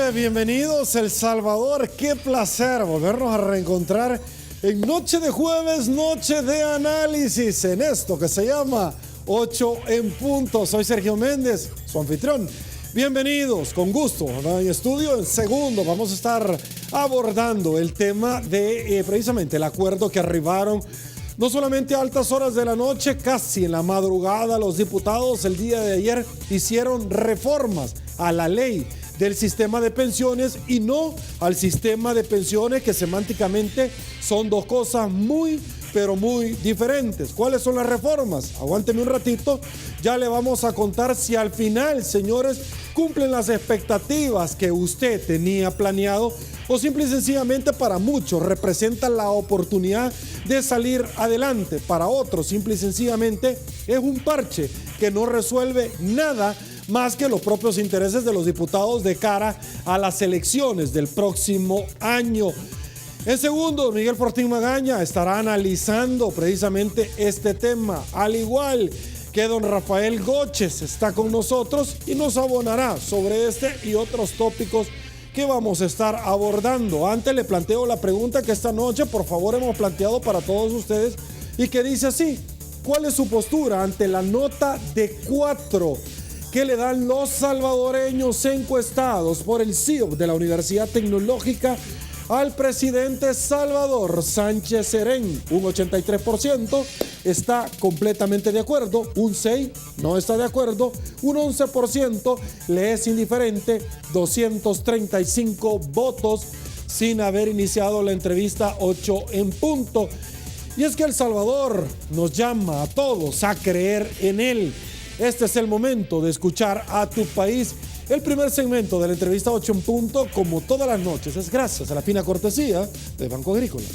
noches, bienvenidos El Salvador. Qué placer volvernos a reencontrar en noche de jueves, noche de análisis, en esto que se llama 8 en punto. Soy Sergio Méndez, su anfitrión. Bienvenidos, con gusto, en estudio. En segundo vamos a estar abordando el tema de precisamente el acuerdo que arribaron no solamente a altas horas de la noche, casi en la madrugada. Los diputados el día de ayer hicieron reformas a la ley del sistema de pensiones y no al sistema de pensiones, que semánticamente son dos cosas muy, pero muy diferentes. ¿Cuáles son las reformas? Aguánteme un ratito, ya le vamos a contar si al final, señores, cumplen las expectativas que usted tenía planeado o simple y sencillamente para muchos representan la oportunidad de salir adelante. Para otros, simple y sencillamente, es un parche que no resuelve nada más que los propios intereses de los diputados de cara a las elecciones del próximo año. En segundo, Miguel Fortín Magaña estará analizando precisamente este tema, al igual que don Rafael Góchez está con nosotros y nos abonará sobre este y otros tópicos que vamos a estar abordando. Antes le planteo la pregunta que esta noche, por favor, hemos planteado para todos ustedes y que dice así: ¿cuál es su postura ante la nota de 4 que le dan los salvadoreños encuestados por el CIOP de la Universidad Tecnológica al presidente Salvador Sánchez Serén? Un 83% está completamente de acuerdo, un 6% no está de acuerdo, un 11% le es indiferente, 235 votos sin haber iniciado la entrevista 8 en punto. Y es que El Salvador nos llama a todos a creer en él. Este es el momento de escuchar a tu país. El primer segmento de la entrevista 8 en punto, como todas las noches, es gracias a la fina cortesía de Banco Agrícola.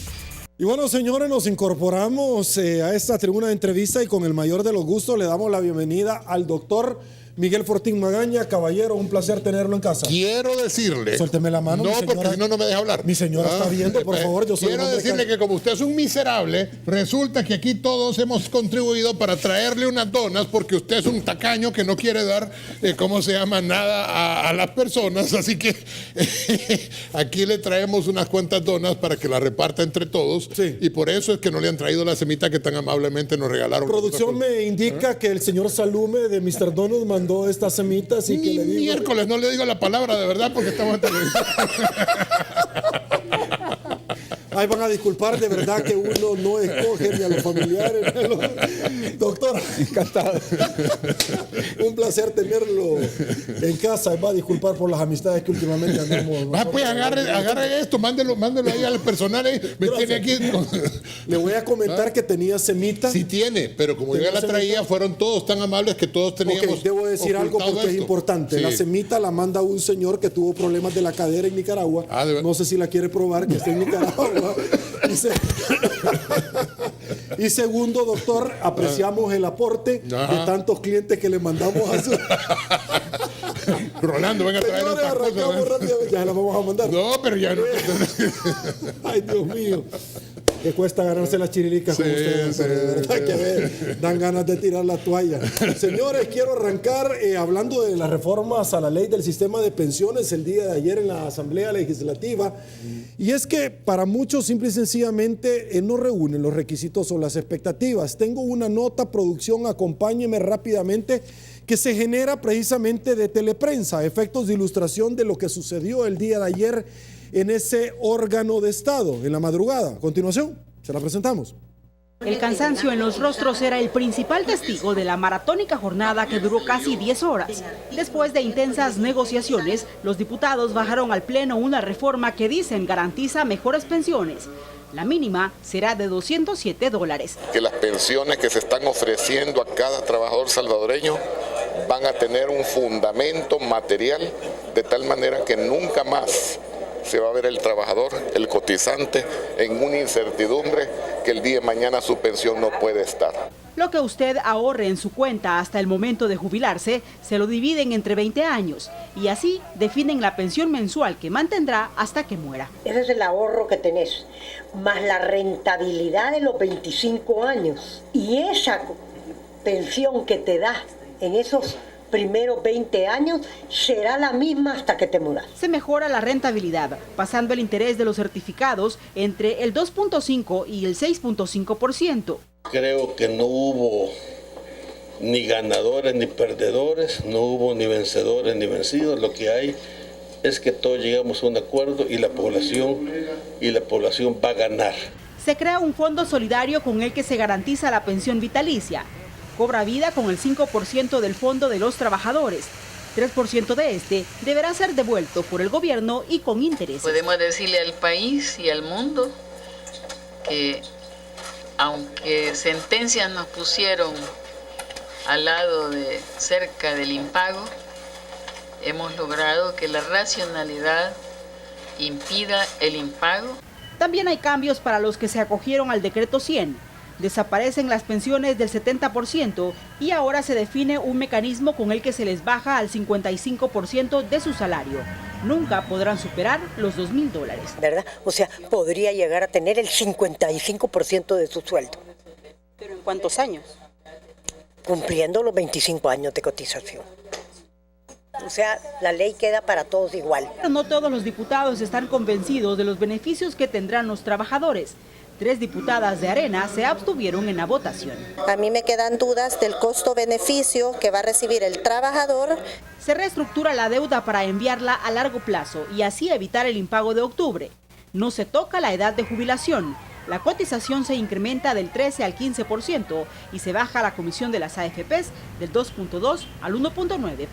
Y bueno, señores, nos incorporamos a esta tribuna de entrevista y con el mayor de los gustos le damos la bienvenida al doctor Miguel Fortín Magaña. Caballero, un placer tenerlo en casa. Quiero decirle... Suélteme la mano. No, porque si no, no me deja hablar. Mi señora está viendo, por favor. Yo soy quiero decirle que como usted es un miserable, resulta que aquí todos hemos contribuido para traerle unas donas, porque usted es un tacaño que no quiere dar, nada a las personas. Así que aquí le traemos unas cuantas donas para que las reparta entre todos. Sí. Y por eso es que no le han traído la semita que tan amablemente nos regalaron. Producción me indica que el señor Salume de Mr. Donald mandó estas semitas y que le digo... Miércoles, no le digo la palabra de verdad porque estamos en televisión. Ahí van a disculpar, de verdad que uno no escoge ni a los familiares. Doctor, encantado. Un placer tenerlo en casa. Va a disculpar por las amistades que últimamente andamos. Pues agarre esto, mándelo ahí al personal. Me tiene aquí. Le voy a comentar que tenía semita. Sí tiene, pero como yo la traía, fueron todos tan amables que todos teníamos. Okay, debo decir algo porque es importante. Sí. La semita la manda un señor que tuvo problemas de la cadera en Nicaragua. No sé si la quiere probar, que está en Nicaragua. Y segundo, doctor, apreciamos el aporte de tantos clientes que le mandamos a su... Rolando, venga a traer otra cosa. Rápidamente, ya la vamos a mandar. No, pero ya no. Ay, Dios mío. Que cuesta ganarse las chirilicas con ustedes, pero de verdad que dan ganas de tirar la toalla. Señores, quiero arrancar hablando de las reformas a la ley del sistema de pensiones el día de ayer en la Asamblea Legislativa. Y es que para muchos simple y sencillamente no reúnen los requisitos o las expectativas. Tengo una nota, producción, acompáñeme rápidamente, que se genera precisamente de Teleprensa, efectos de ilustración de lo que sucedió el día de ayer en ese órgano de Estado, en la madrugada. A continuación, se la presentamos. El cansancio en los rostros era el principal testigo de la maratónica jornada que duró casi 10 horas. Después de intensas negociaciones, los diputados bajaron al Pleno una reforma que dicen garantiza mejores pensiones. La mínima será de $207. Que las pensiones que se están ofreciendo a cada trabajador salvadoreño van a tener un fundamento material de tal manera que nunca más se va a ver el trabajador, el cotizante, en una incertidumbre que el día de mañana su pensión no puede estar. Lo que usted ahorre en su cuenta hasta el momento de jubilarse, se lo dividen entre 20 años y así definen la pensión mensual que mantendrá hasta que muera. Ese es el ahorro que tenés, más la rentabilidad de los 25 años y esa pensión que te da en esos primeros 20 años será la misma hasta que te mudas. Se mejora la rentabilidad, pasando el interés de los certificados entre el 2.5 y el 6.5%. Creo que no hubo ni ganadores ni perdedores, no hubo ni vencedores ni vencidos. Lo que hay es que todos llegamos a un acuerdo y la población va a ganar. Se crea un fondo solidario con el que se garantiza la pensión vitalicia. Cobra vida con el 5% del fondo de los trabajadores. 3% de este deberá ser devuelto por el gobierno y con intereses. Podemos decirle al país y al mundo que aunque sentencias nos pusieron al lado de cerca del impago, hemos logrado que la racionalidad impida el impago. También hay cambios para los que se acogieron al decreto 100. Desaparecen las pensiones del 70% y ahora se define un mecanismo con el que se les baja al 55% de su salario. Nunca podrán superar los $2.000. ¿Verdad? O sea, podría llegar a tener el 55% de su sueldo. ¿Pero en cuántos años? Cumpliendo los 25 años de cotización. O sea, la ley queda para todos igual. Pero no todos los diputados están convencidos de los beneficios que tendrán los trabajadores. 3 diputadas de Arena se abstuvieron en la votación. A mí me quedan dudas del costo-beneficio que va a recibir el trabajador. Se reestructura la deuda para enviarla a largo plazo y así evitar el impago de octubre. No se toca la edad de jubilación. La cotización se incrementa del 13 al 15% y se baja la comisión de las AFPs del 2.2 al 1.9%.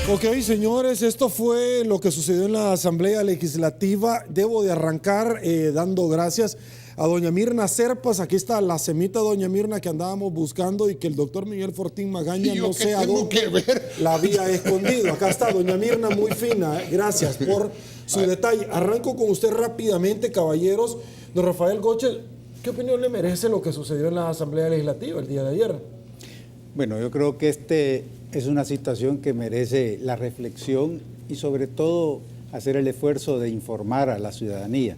Ok, señores, esto fue lo que sucedió en la Asamblea Legislativa. Debo de arrancar dando gracias a doña Mirna Serpas. Aquí está la semita doña Mirna que andábamos buscando y que el doctor Miguel Fortín Magaña no sé a dónde la había escondido. Acá está doña Mirna, muy fina. Gracias por su detalle. Arranco con usted rápidamente, caballeros. Don Rafael Goche, ¿qué opinión le merece lo que sucedió en la Asamblea Legislativa el día de ayer? Bueno, yo creo que es una situación que merece la reflexión y sobre todo hacer el esfuerzo de informar a la ciudadanía.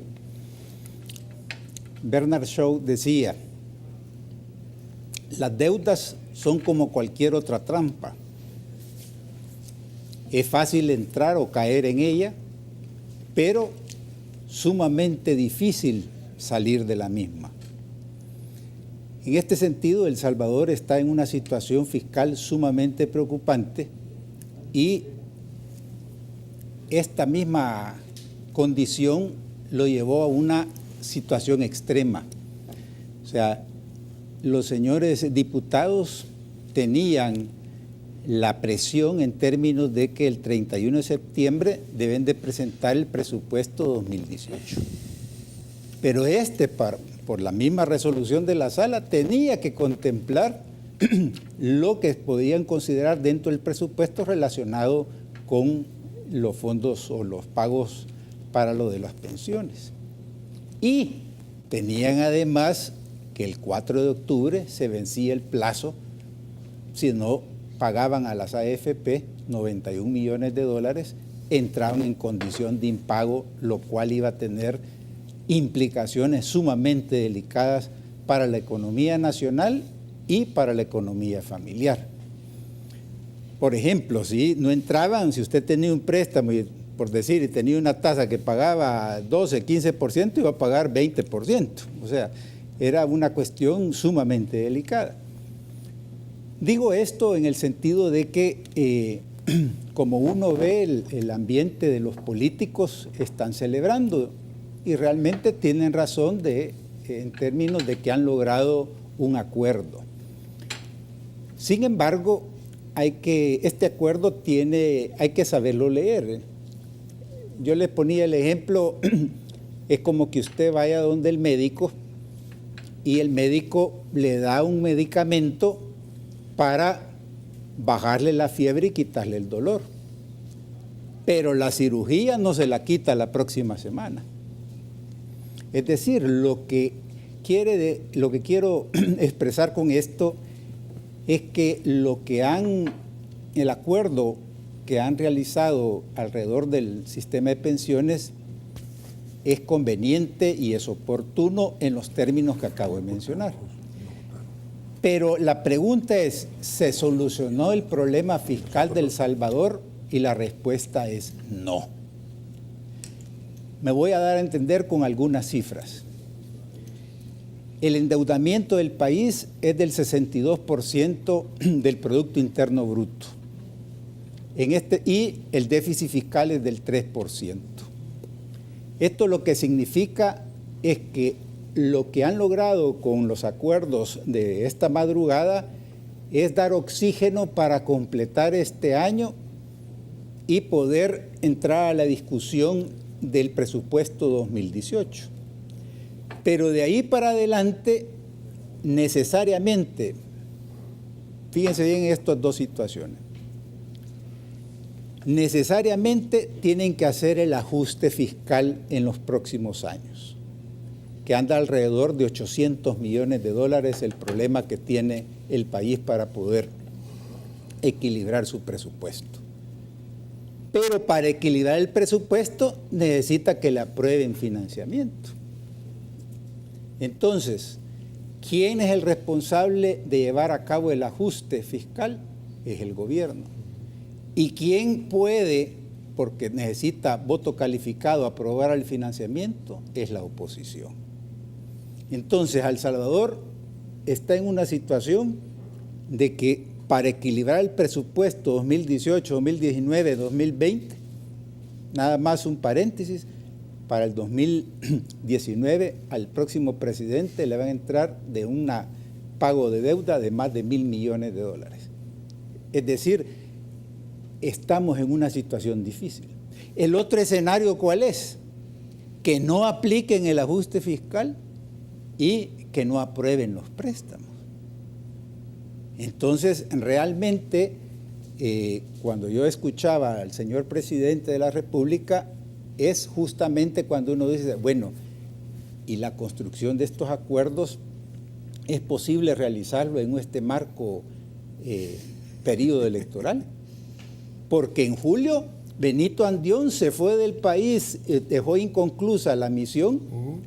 Bernard Shaw decía, las deudas son como cualquier otra trampa. Es fácil entrar o caer en ella, pero sumamente difícil salir de la misma. En este sentido, El Salvador está en una situación fiscal sumamente preocupante y esta misma condición lo llevó a una situación extrema. O sea, los señores diputados tenían la presión en términos de que el 31 de septiembre deben de presentar el presupuesto 2018. Pero por la misma resolución de la sala, tenía que contemplar lo que podían considerar dentro del presupuesto relacionado con los fondos o los pagos para lo de las pensiones. Y tenían además que el 4 de octubre se vencía el plazo, si no pagaban a las AFP 91 millones de dólares, entraban en condición de impago, lo cual iba a tener implicaciones sumamente delicadas para la economía nacional y para la economía familiar. Por ejemplo, si no entraban, si usted tenía un préstamo, por decir, y tenía una tasa que pagaba 12, 15%, iba a pagar 20%. O sea, era una cuestión sumamente delicada. Digo esto en el sentido de que, como uno ve el ambiente de los políticos, están celebrando y realmente tienen razón en términos de que han logrado un acuerdo. Sin embargo, este acuerdo hay que saberlo leer. Yo les ponía el ejemplo, es como que usted vaya donde el médico y el médico le da un medicamento para bajarle la fiebre y quitarle el dolor. Pero la cirugía no se la quita la próxima semana. Es decir, lo que quiero expresar con esto es que el acuerdo que han realizado alrededor del sistema de pensiones es conveniente y es oportuno en los términos que acabo de mencionar. Pero la pregunta es, ¿se solucionó el problema fiscal de El Salvador? Y la respuesta es no. Me voy a dar a entender con algunas cifras. El endeudamiento del país es del 62% del Producto Interno Bruto. Y el déficit fiscal es del 3%. Esto lo que significa es que lo que han logrado con los acuerdos de esta madrugada es dar oxígeno para completar este año y poder entrar a la discusión del presupuesto 2018. Pero de ahí para adelante, necesariamente, fíjense bien en estas dos situaciones, necesariamente tienen que hacer el ajuste fiscal en los próximos años, que anda alrededor de 800 millones de dólares el problema que tiene el país para poder equilibrar su presupuesto. Pero para equilibrar el presupuesto necesita que le aprueben financiamiento. Entonces, ¿quién es el responsable de llevar a cabo el ajuste fiscal? Es el gobierno. ¿Y quién puede, porque necesita voto calificado, aprobar el financiamiento? Es la oposición. Entonces, El Salvador está en una situación de que para equilibrar el presupuesto 2018, 2019, 2020, nada más un paréntesis, para el 2019 al próximo presidente le van a entrar de un pago de deuda de más de $1.000 millones. Es decir, estamos en una situación difícil. El otro escenario, ¿cuál es? Que no apliquen el ajuste fiscal y que no aprueben los préstamos. Entonces, realmente, cuando yo escuchaba al señor presidente de la República, es justamente cuando uno dice, bueno, y la construcción de estos acuerdos es posible realizarlo en este marco periodo electoral. Porque en julio Benito Andión se fue del país, dejó inconclusa la misión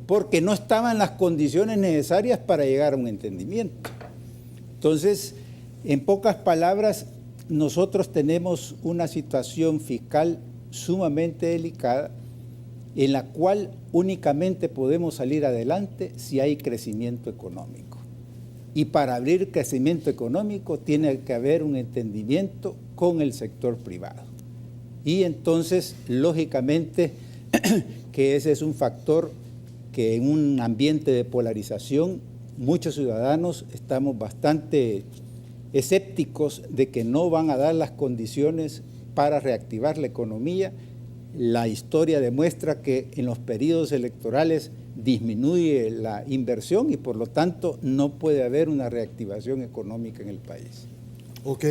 porque no estaban las condiciones necesarias para llegar a un entendimiento. Entonces, en pocas palabras, nosotros tenemos una situación fiscal sumamente delicada en la cual únicamente podemos salir adelante si hay crecimiento económico. Y para abrir crecimiento económico tiene que haber un entendimiento con el sector privado. Y entonces, lógicamente, que ese es un factor que en un ambiente de polarización, muchos ciudadanos estamos bastante escépticos de que no van a dar las condiciones para reactivar la economía. La historia demuestra que en los periodos electorales disminuye la inversión y por lo tanto no puede haber una reactivación económica en el país. Ok.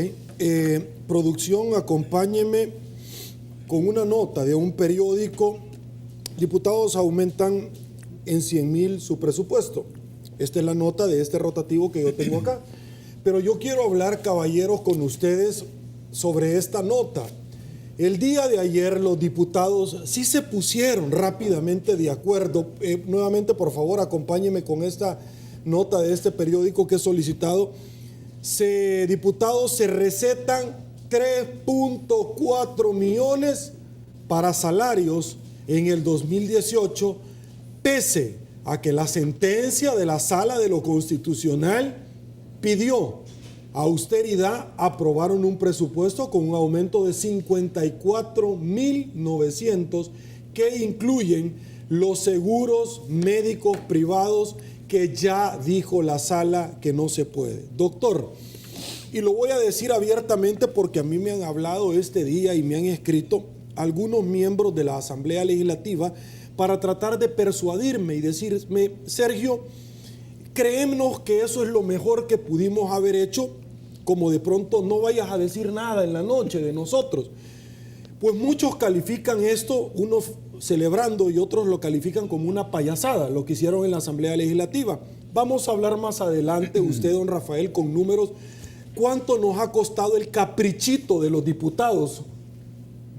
Producción, acompáñeme con una nota de un periódico. Diputados aumentan en 100,000 su presupuesto. Esta es la nota de este rotativo que yo tengo acá. Pero yo quiero hablar, caballeros, con ustedes sobre esta nota. El día de ayer los diputados sí se pusieron rápidamente de acuerdo. Nuevamente, por favor, acompáñenme con esta nota de este periódico que he solicitado. Diputados se recetan 3.4 millones para salarios en el 2018, pese a que la sentencia de la Sala de lo Constitucional pidió austeridad. Aprobaron un presupuesto con un aumento de 54.900 que incluyen los seguros médicos privados que ya dijo la Sala que no se puede. Doctor, y lo voy a decir abiertamente porque a mí me han hablado este día y me han escrito algunos miembros de la Asamblea Legislativa para tratar de persuadirme y decirme, Sergio, créenos que eso es lo mejor que pudimos haber hecho, como de pronto no vayas a decir nada en la noche de nosotros. Pues muchos califican esto, unos celebrando y otros lo califican como una payasada, lo que hicieron en la Asamblea Legislativa. Vamos a hablar más adelante, usted, don Rafael, con números, cuánto nos ha costado el caprichito de los diputados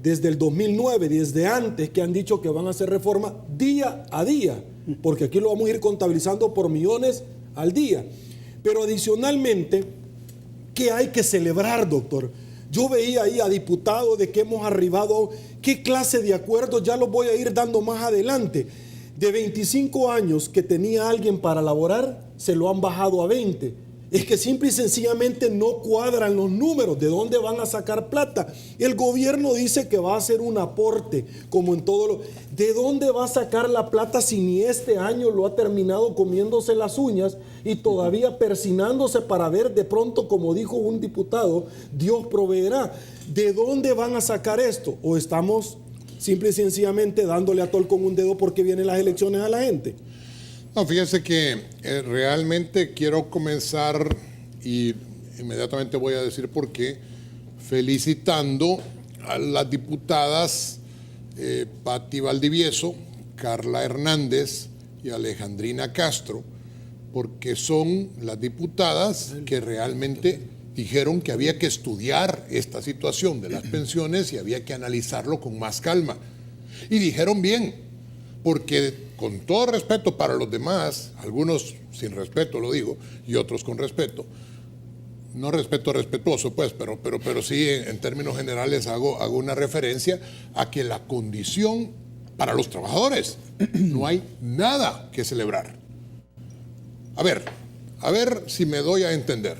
desde el 2009, desde antes que han dicho que van a hacer reforma día a día, porque aquí lo vamos a ir contabilizando por millones al día. Pero adicionalmente, ¿qué hay que celebrar, doctor? Yo veía ahí a diputados de que hemos arribado, qué clase de acuerdos, ya los voy a ir dando más adelante. De 25 años que tenía alguien para laborar, se lo han bajado a 20. Es que simple y sencillamente no cuadran los números. ¿De dónde van a sacar plata? El gobierno dice que va a hacer un aporte, como en todo lo... ¿De dónde va a sacar la plata si ni este año lo ha terminado comiéndose las uñas y todavía persinándose para ver de pronto, como dijo un diputado, Dios proveerá? ¿De dónde van a sacar esto? ¿O estamos simple y sencillamente dándole a tol con un dedo porque vienen las elecciones a la gente? No, fíjese que realmente quiero comenzar, y inmediatamente voy a decir por qué, felicitando a las diputadas Patti Valdivieso, Carla Hernández y Alejandrina Castro, porque son las diputadas que realmente dijeron que había que estudiar esta situación de las pensiones y había que analizarlo con más calma. Y dijeron bien, porque con todo respeto para los demás, algunos sin respeto lo digo, y otros con respeto, no respeto respetuoso pues, pero sí en términos generales hago una referencia a que la condición para los trabajadores no hay nada que celebrar. A ver si me doy a entender.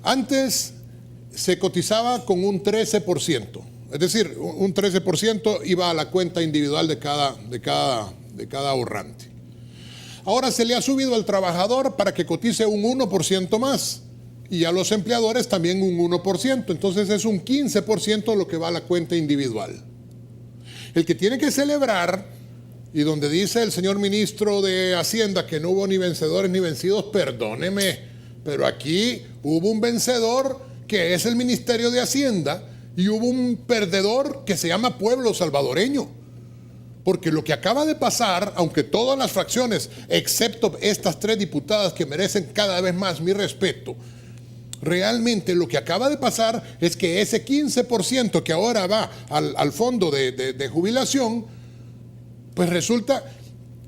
Antes se cotizaba con un 13%, es decir, un 13% iba a la cuenta individual de cada ahorrante. Ahora se le ha subido al trabajador para que cotice un 1% más y a los empleadores también un 1%, entonces es un 15% lo que va a la cuenta individual. El que tiene que celebrar, y donde dice el señor ministro de Hacienda que no hubo ni vencedores ni vencidos, perdóneme, pero aquí hubo un vencedor que es el Ministerio de Hacienda y hubo un perdedor que se llama pueblo salvadoreño. Porque lo que acaba de pasar, aunque todas las fracciones, excepto estas 3 diputadas que merecen cada vez más mi respeto, realmente lo que acaba de pasar es que ese 15% que ahora va al fondo de jubilación, pues resulta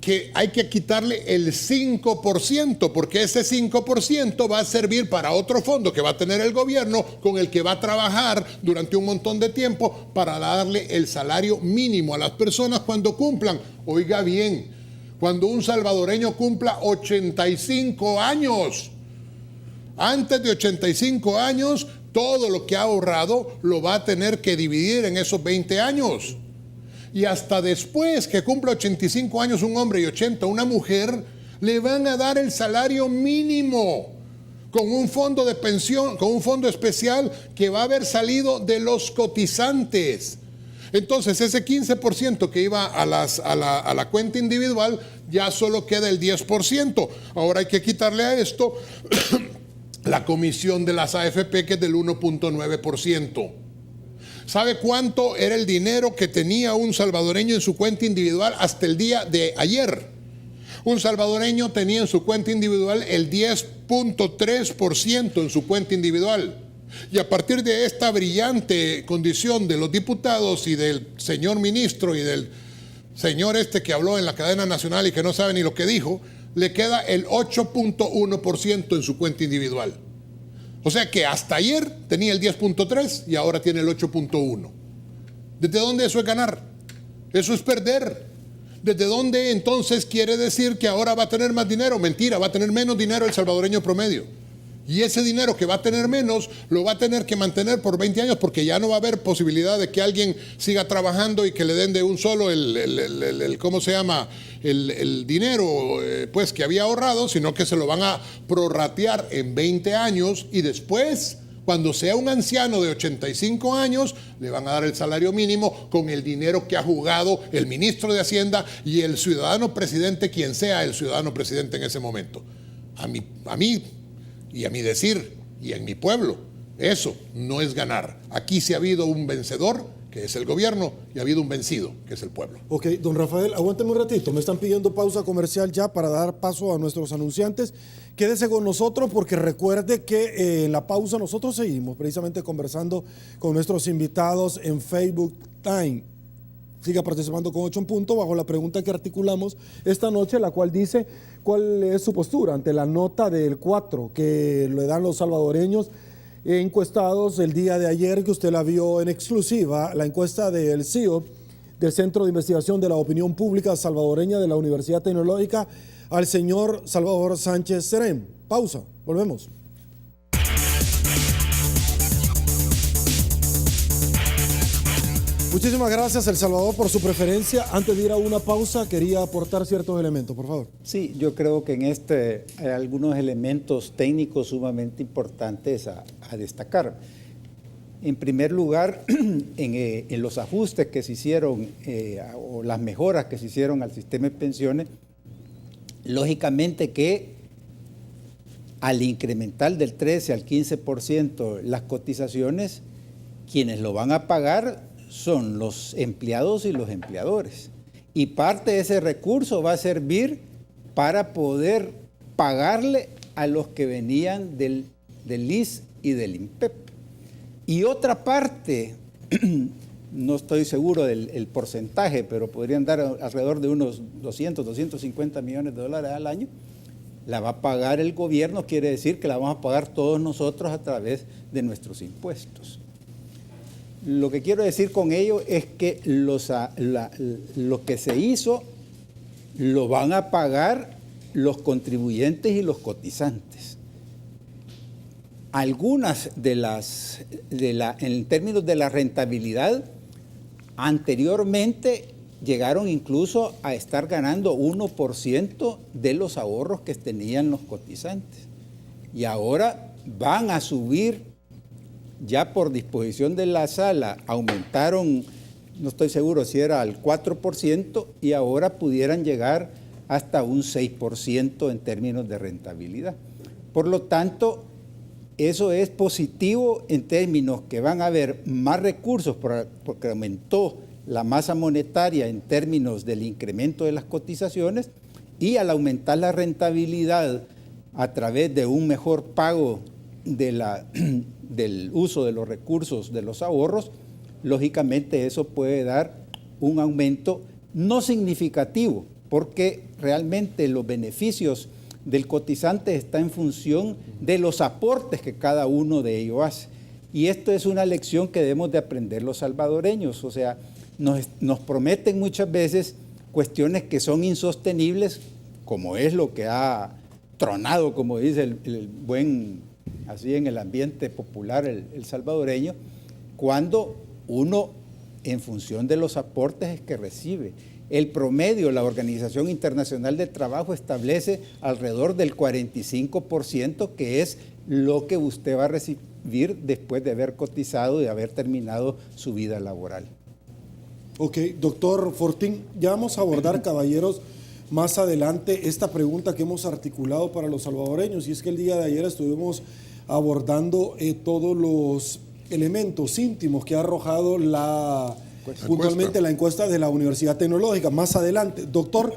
que hay que quitarle el 5%, porque ese 5% va a servir para otro fondo que va a tener el gobierno, con el que va a trabajar durante un montón de tiempo para darle el salario mínimo a las personas cuando cumplan. Oiga bien, cuando un salvadoreño cumpla 85 años. Antes de 85 años, todo lo que ha ahorrado lo va a tener que dividir en esos 20 años. Y hasta después que cumpla 85 años un hombre y 80 una mujer, le van a dar el salario mínimo con un fondo de pensión, con un fondo especial que va a haber salido de los cotizantes. Entonces ese 15% que iba a la cuenta individual ya solo queda el 10%. Ahora hay que quitarle a esto la comisión de las AFP, que es del 1.9%. ¿Sabe cuánto era el dinero que tenía un salvadoreño en su cuenta individual hasta el día de ayer? Un salvadoreño tenía en su cuenta individual el 10.3% en su cuenta individual. Y a partir de esta brillante condición de los diputados y del señor ministro y del señor que habló en la cadena nacional y que no sabe ni lo que dijo, le queda el 8.1% en su cuenta individual. O sea que hasta ayer tenía el 10.3 y ahora tiene el 8.1. ¿Desde dónde eso es ganar? Eso es perder. ¿Desde dónde entonces quiere decir que ahora va a tener más dinero? Mentira, va a tener menos dinero el salvadoreño promedio. Y ese dinero que va a tener menos, lo va a tener que mantener por 20 años porque ya no va a haber posibilidad de que alguien siga trabajando y que le den de un solo ¿cómo se llama? El dinero pues que había ahorrado, sino que se lo van a prorratear en 20 años y después, cuando sea un anciano de 85 años, le van a dar el salario mínimo con el dinero que ha jugado el ministro de Hacienda y el ciudadano presidente, quien sea el ciudadano presidente en ese momento. A mí y a mi decir, y en mi pueblo, eso no es ganar. Aquí sí ha habido un vencedor, que es el gobierno, y ha habido un vencido, que es el pueblo. Ok, don Rafael, aguánteme un ratito. Me están pidiendo pausa comercial ya para dar paso a nuestros anunciantes. Quédese con nosotros porque recuerde que en la pausa nosotros seguimos precisamente conversando con nuestros invitados en Facebook Time. siga participando con 8 en punto bajo la pregunta que articulamos esta noche, la cual dice cuál es su postura ante la nota del 4 que le dan los salvadoreños encuestados el día de ayer, que usted la vio en exclusiva, la encuesta del CIO, del Centro de Investigación de la Opinión Pública Salvadoreña de la Universidad Tecnológica, al señor Salvador Sánchez Serén. Pausa, volvemos. Muchísimas gracias, El Salvador, por su preferencia. Antes de ir a una pausa, quería aportar ciertos elementos, por favor. Sí, yo creo que en este hay algunos elementos técnicos sumamente importantes a destacar. En primer lugar, en los ajustes que se hicieron o las mejoras que se hicieron al sistema de pensiones, lógicamente que al incrementar del 13 al 15% las cotizaciones, quienes lo van a pagar son los empleados y los empleadores. Y parte de ese recurso va a servir para poder pagarle a los que venían del ISS y del INPEP. Y otra parte, no estoy seguro del porcentaje, pero podrían dar alrededor de unos 200, 250 millones de dólares al año, la va a pagar el gobierno, quiere decir que la vamos a pagar todos nosotros a través de nuestros impuestos. Lo que quiero decir con ello es que lo que se hizo lo van a pagar los contribuyentes y los cotizantes. Algunas en términos de la rentabilidad, anteriormente llegaron incluso a estar ganando 1% de los ahorros que tenían los cotizantes. Y ahora van a subir, ya por disposición de la sala, aumentaron, no estoy seguro si era al 4%, y ahora pudieran llegar hasta un 6% en términos de rentabilidad. Por lo tanto, eso es positivo en términos que van a haber más recursos porque aumentó la masa monetaria en términos del incremento de las cotizaciones, y al aumentar la rentabilidad a través de un mejor pago del uso de los recursos de los ahorros, lógicamente eso puede dar un aumento no significativo, porque realmente los beneficios del cotizante está en función de los aportes que cada uno de ellos hace. Y esto es una lección que debemos de aprender los salvadoreños. O sea, nos prometen muchas veces cuestiones que son insostenibles, como es lo que ha tronado, como dice el buen, así en el ambiente popular, el salvadoreño, cuando uno, en función de los aportes, es que recibe. El promedio, la Organización Internacional del Trabajo establece alrededor del 45%, que es lo que usted va a recibir después de haber cotizado y de haber terminado su vida laboral. Ok, doctor Fortín, ya vamos a abordar, caballeros, más adelante esta pregunta que hemos articulado para los salvadoreños, y es que el día de ayer estuvimos abordando todos los elementos íntimos que ha arrojado puntualmente la encuesta de la Universidad Tecnológica. Más adelante, doctor,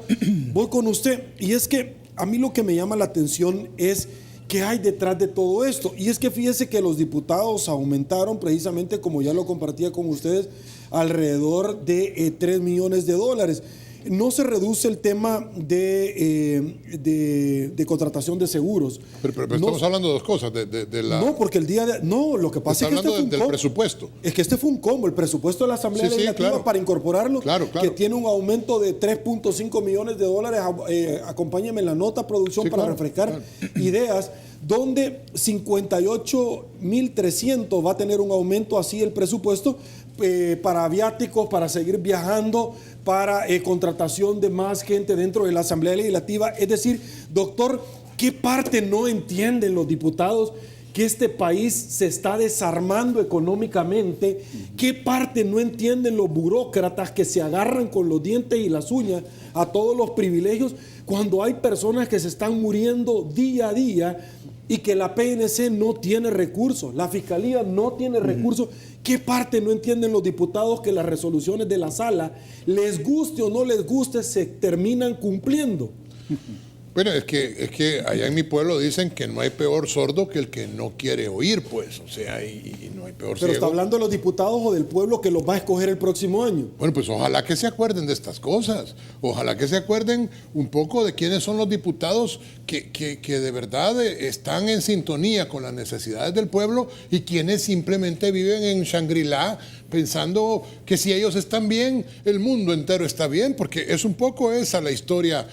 voy con usted, y es que a mí lo que me llama la atención es qué hay detrás de todo esto, y es que fíjese que los diputados aumentaron precisamente, como ya lo compartía con ustedes, alrededor de 3 millones de dólares. No se reduce el tema de contratación de seguros. Pero estamos hablando de dos cosas. No, porque el día de... No, lo que pasa es que este fue un combo. Presupuesto. Es que este fue un combo. El presupuesto de la Asamblea Legislativa, claro, para incorporarlo, claro. Que tiene un aumento de 3.5 millones de dólares. Acompáñenme en la nota, producción, para refrescar ideas, donde 58.300 va a tener un aumento así el presupuesto para viáticos, para seguir viajando, para contratación de más gente dentro de la Asamblea Legislativa. Es decir, doctor, ¿qué parte no entienden los diputados que este país se está desarmando económicamente? ¿Qué parte no entienden los burócratas que se agarran con los dientes y las uñas a todos los privilegios cuando hay personas que se están muriendo día a día y que la PNC no tiene recursos, la Fiscalía no tiene recursos? ¿Qué parte no entienden los diputados que las resoluciones de la sala, les guste o no les guste, se terminan cumpliendo? Bueno, es que allá en mi pueblo dicen que no hay peor sordo que el que no quiere oír, pues. O sea, y hay peor Pero está ciego. hablando de los diputados o del pueblo que los va a escoger el próximo año. Bueno, pues ojalá que se acuerden de estas cosas. Ojalá que se acuerden un poco de quiénes son los diputados que de verdad están en sintonía con las necesidades del pueblo y quienes simplemente viven en Shangri-La pensando que si ellos están bien, el mundo entero está bien, porque es un poco esa la historia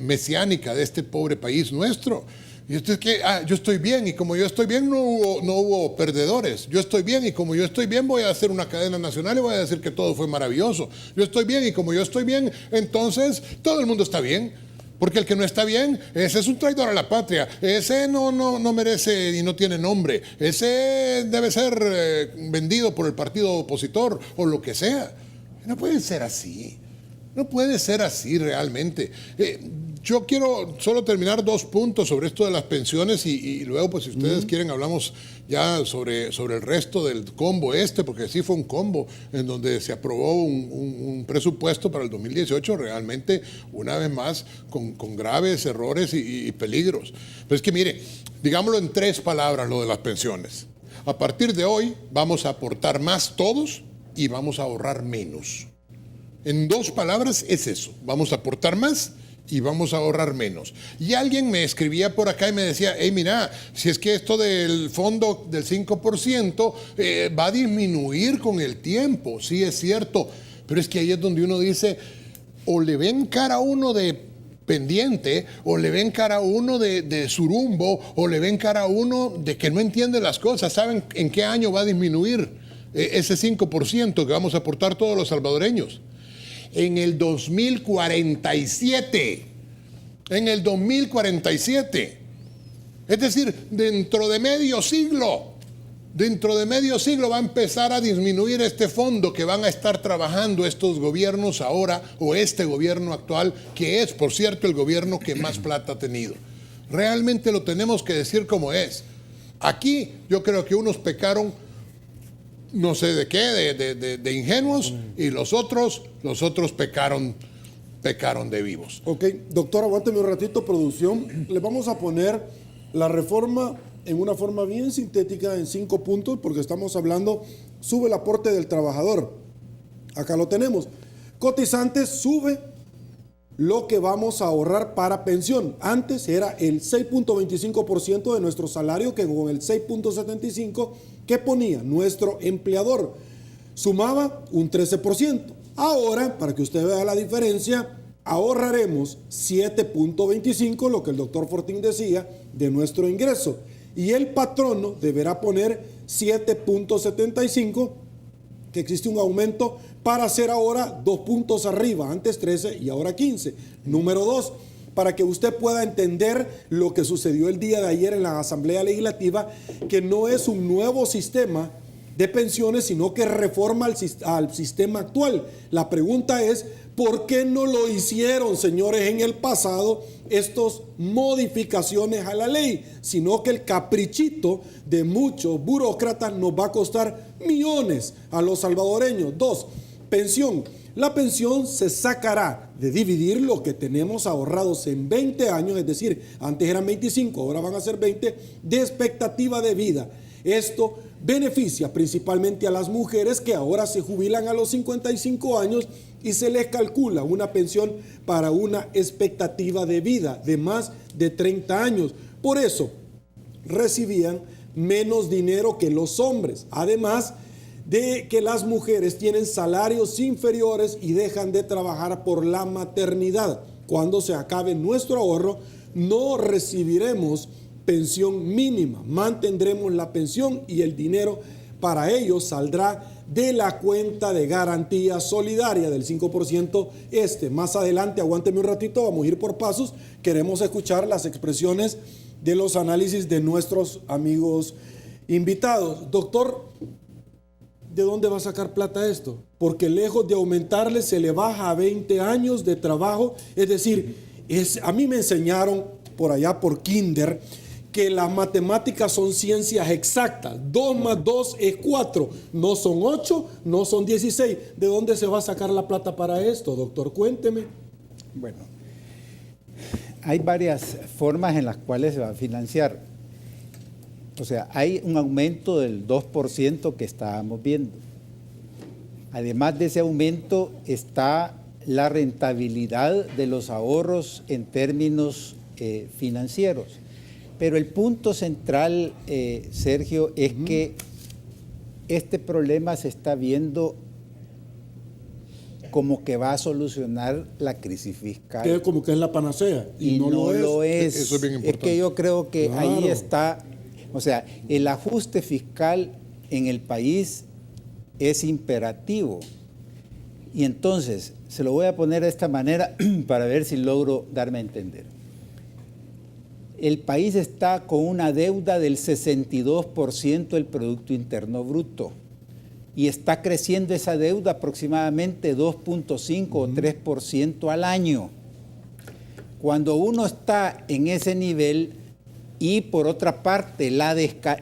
mesiánica de este pobre país nuestro. Y esto es que yo estoy bien, y como yo estoy bien no hubo perdedores. Yo estoy bien, y como yo estoy bien voy a hacer una cadena nacional y voy a decir que todo fue maravilloso. Yo estoy bien, y como yo estoy bien, entonces todo el mundo está bien. Porque el que no está bien, ese es un traidor a la patria. Ese no merece y no tiene nombre. Ese debe ser vendido por el partido opositor o lo que sea. No puede ser así. No puede ser así realmente. Yo quiero solo terminar 2 puntos sobre esto de las pensiones y luego, pues si ustedes quieren, hablamos ya sobre el resto del combo porque sí fue un combo en donde se aprobó un presupuesto para el 2018 realmente, una vez más, con graves errores y peligros. Pero es que mire, digámoslo en 3 palabras lo de las pensiones. A partir de hoy vamos a aportar más todos y vamos a ahorrar menos. En 2 palabras es eso, vamos a aportar más y vamos a ahorrar menos. Y alguien me escribía por acá y me decía, hey, mira, si es que esto del fondo del 5% va a disminuir con el tiempo. Sí, es cierto, pero es que ahí es donde uno dice, o le ven cara a uno de pendiente, o le ven cara a uno de surumbo, o le ven cara a uno de que no entiende las cosas. ¿Saben en qué año va a disminuir ese 5% que vamos a aportar todos los salvadoreños? En el 2047. En el 2047. Es decir, dentro de medio siglo va a empezar a disminuir este fondo que van a estar trabajando estos gobiernos ahora, o este gobierno actual, que es, por cierto, el gobierno que más plata ha tenido. Realmente lo tenemos que decir como es. Aquí yo creo que unos pecaron no sé de qué, de ingenuos, y los otros pecaron de vivos. Ok, doctor, aguánteme un ratito, producción. Le vamos a poner la reforma en una forma bien sintética en 5 puntos, porque estamos hablando, sube el aporte del trabajador. Acá lo tenemos. Cotizantes, sube lo que vamos a ahorrar para pensión. Antes era el 6.25% de nuestro salario, que con el 6.75% que ponía nuestro empleador sumaba un 13%. Ahora, para que usted vea la diferencia, ahorraremos 7.25%, lo que el doctor Fortín decía, de nuestro ingreso. Y el patrono deberá poner 7.75%, que existe un aumento para hacer ahora 2 puntos arriba, antes 13 y ahora 15. Número 2, para que usted pueda entender lo que sucedió el día de ayer en la Asamblea Legislativa, que no es un nuevo sistema de pensiones, sino que reforma al sistema actual. La pregunta es, ¿por qué no lo hicieron, señores, en el pasado estas modificaciones a la ley? Sino que el caprichito de muchos burócratas nos va a costar millones a los salvadoreños. 2, pensión. La pensión se sacará de dividir lo que tenemos ahorrados en 20 años, es decir, antes eran 25, ahora van a ser 20, de expectativa de vida. Esto beneficia principalmente a las mujeres que ahora se jubilan a los 55 años y se les calcula una pensión para una expectativa de vida de más de 30 años. Por eso recibían menos dinero que los hombres. Además de que las mujeres tienen salarios inferiores y dejan de trabajar por la maternidad. Cuando se acabe nuestro ahorro, no recibiremos pensión mínima, mantendremos la pensión y el dinero para ellos saldrá de la cuenta de garantía solidaria del 5%. Más adelante, aguánteme un ratito, vamos a ir por pasos. Queremos escuchar las expresiones de los análisis de nuestros amigos invitados. Doctor, ¿de dónde va a sacar plata esto? Porque lejos de aumentarle, se le baja a 20 años de trabajo. Es decir, a mí me enseñaron por allá por kinder que las matemáticas son ciencias exactas. 2 más 2 es 4. No son 8, no son 16. ¿De dónde se va a sacar la plata para esto, doctor? Cuénteme. Bueno, hay varias formas en las cuales se va a financiar. O sea, hay un aumento del 2% que estábamos viendo. Además de ese aumento está la rentabilidad de los ahorros en términos financieros. Pero el punto central, Sergio, es que este problema se está viendo como que va a solucionar la crisis fiscal. Que como que es la panacea. Y no lo es. Eso es bien importante. Es que yo creo que Claro. ahí está, o sea, el ajuste fiscal en el país es imperativo. Y entonces, se lo voy a poner de esta manera para ver si logro darme a entender. El país está con una deuda del 62% del Producto Interno Bruto y está creciendo esa deuda aproximadamente 2.5 o 3% al año. Cuando uno está en ese nivel y por otra parte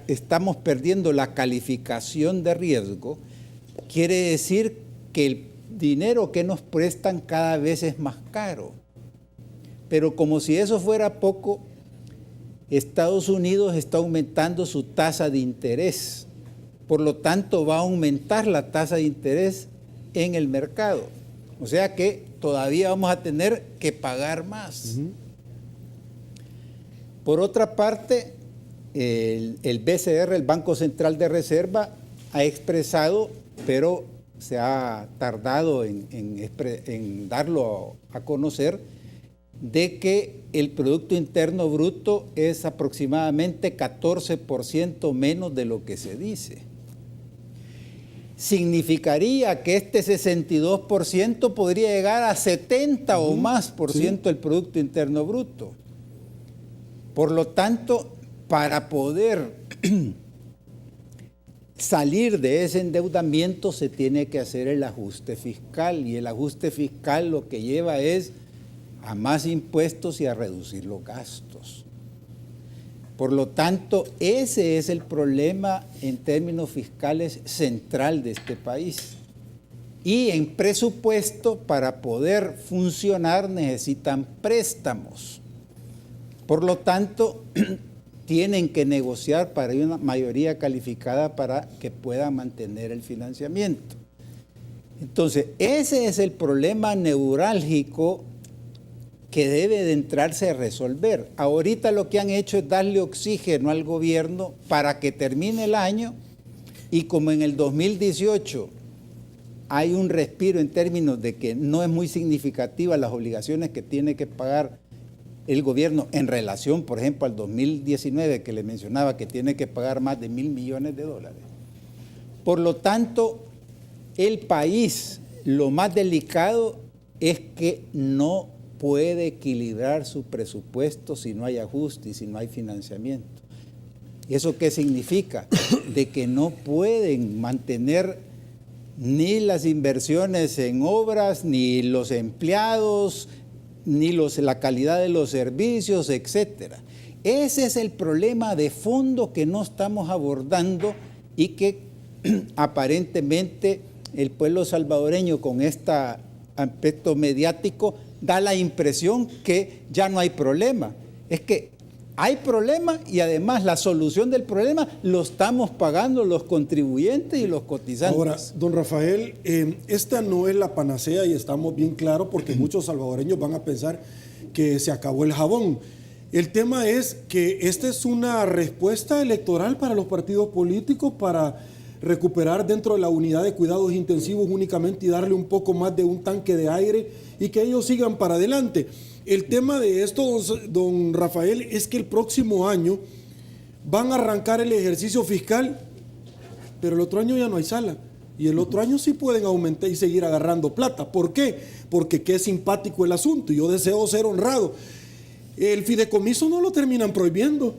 estamos perdiendo la calificación de riesgo, quiere decir que el dinero que nos prestan cada vez es más caro. Pero como si eso fuera poco, Estados Unidos está aumentando su tasa de interés. Por lo tanto, va a aumentar la tasa de interés en el mercado. O sea que todavía vamos a tener que pagar más. Por otra parte, el BCR, el Banco Central de Reserva, ha expresado, pero se ha tardado en darlo a conocer, de que el Producto Interno Bruto es aproximadamente 14% menos de lo que se dice. Significaría que este 62% podría llegar a 70 o más por ciento del Producto Interno Bruto. Por lo tanto, para poder salir de ese endeudamiento se tiene que hacer el ajuste fiscal, y el ajuste fiscal lo que lleva es a más impuestos y a reducir los gastos. Por lo tanto, ese es el problema en términos fiscales central de este país. Y en presupuesto, para poder funcionar, necesitan préstamos. Por lo tanto, tienen que negociar para una mayoría calificada para que puedan mantener el financiamiento. Entonces, ese es el problema neurálgico que debe de entrarse a resolver. Ahorita lo que han hecho es darle oxígeno al gobierno para que termine el año, y como en el 2018 hay un respiro en términos de que no es muy significativa las obligaciones que tiene que pagar el gobierno en relación, por ejemplo, al 2019, que le mencionaba que tiene que pagar más de $1.000 millones. Por lo tanto, el país, lo más delicado es que no puede equilibrar su presupuesto si no hay ajuste y si no hay financiamiento. ¿Eso qué significa? De que no pueden mantener ni las inversiones en obras, ni los empleados, ni la calidad de los servicios, etcétera. Ese es el problema de fondo que no estamos abordando y que aparentemente el pueblo salvadoreño, con este aspecto mediático, da la impresión que ya no hay problema. Es que hay problema, y además la solución del problema lo estamos pagando los contribuyentes y los cotizantes. Ahora, don Rafael, esta no es la panacea, y estamos bien claros, porque muchos salvadoreños van a pensar que se acabó el jabón. El tema es que esta es una respuesta electoral para los partidos políticos, para recuperar dentro de la unidad de cuidados intensivos únicamente y darle un poco más de un tanque de aire y que ellos sigan para adelante. El tema de esto, don Rafael, es que el próximo año van a arrancar el ejercicio fiscal, pero el otro año ya no hay sala. Y el otro año sí pueden aumentar y seguir agarrando plata. ¿Por qué? Porque qué simpático el asunto. Yo deseo ser honrado. El fideicomiso no lo terminan prohibiendo.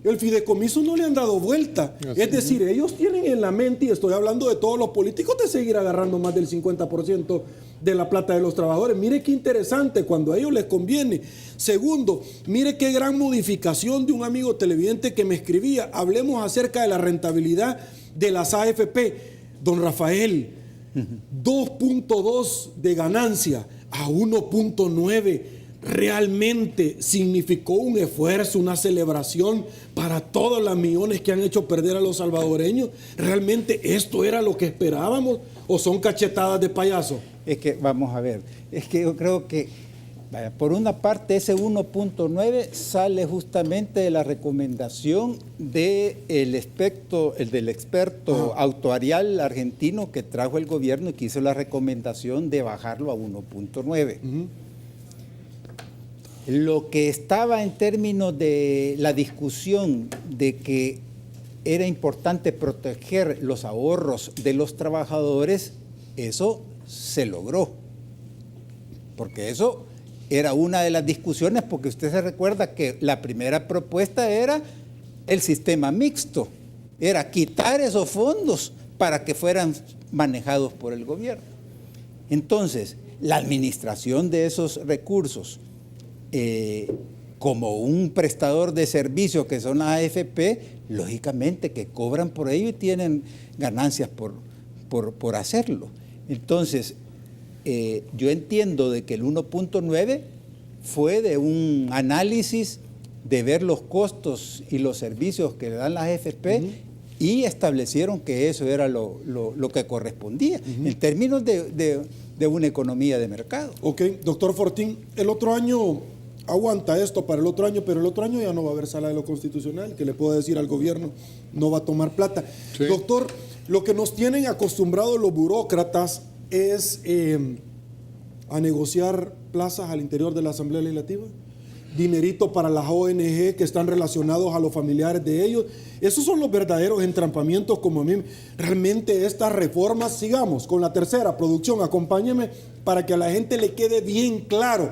El fideicomiso no le han dado vuelta. Es decir, ellos tienen en la mente, y estoy hablando de todos los políticos, de seguir agarrando más del 50% de la plata de los trabajadores. Mire qué interesante, cuando a ellos les conviene. Segundo, mire qué gran modificación de un amigo televidente que me escribía. Hablemos acerca de la rentabilidad de las AFP. Don Rafael, 2.2 de ganancia a 1.9 realmente significó un esfuerzo, una celebración para todos los millones que han hecho perder a los salvadoreños? ¿Realmente esto era lo que esperábamos o son cachetadas de payaso? Es que, vamos a ver, es que yo creo que, vaya, por una parte, ese 1.9 sale justamente de la recomendación del experto actuarial argentino que trajo el gobierno y que hizo la recomendación de bajarlo a 1.9. Lo que estaba en términos de la discusión de que era importante proteger los ahorros de los trabajadores, eso se logró. Porque eso era una de las discusiones, porque usted se recuerda que la primera propuesta era el sistema mixto, era quitar esos fondos para que fueran manejados por el gobierno. Entonces, la administración de esos recursos, como un prestador de servicios que son las AFP, lógicamente que cobran por ello y tienen ganancias por hacerlo. Entonces, yo entiendo de que el 1.9 fue de un análisis de ver los costos y los servicios que le dan las AFP y establecieron que eso era lo que correspondía en términos de una economía de mercado. Ok, doctor Fortín, el otro año aguanta esto para el otro año, pero el otro año ya no va a haber sala de lo constitucional, que le puedo decir al gobierno, no va a tomar plata. Sí. Doctor, lo que nos tienen acostumbrados los burócratas es a negociar plazas al interior de la Asamblea Legislativa, dinerito para las ONG que están relacionados a los familiares de ellos. Esos son los verdaderos entrampamientos como a mí. Realmente estas reformas, sigamos con la tercera, producción, acompáñeme para que a la gente le quede bien claro.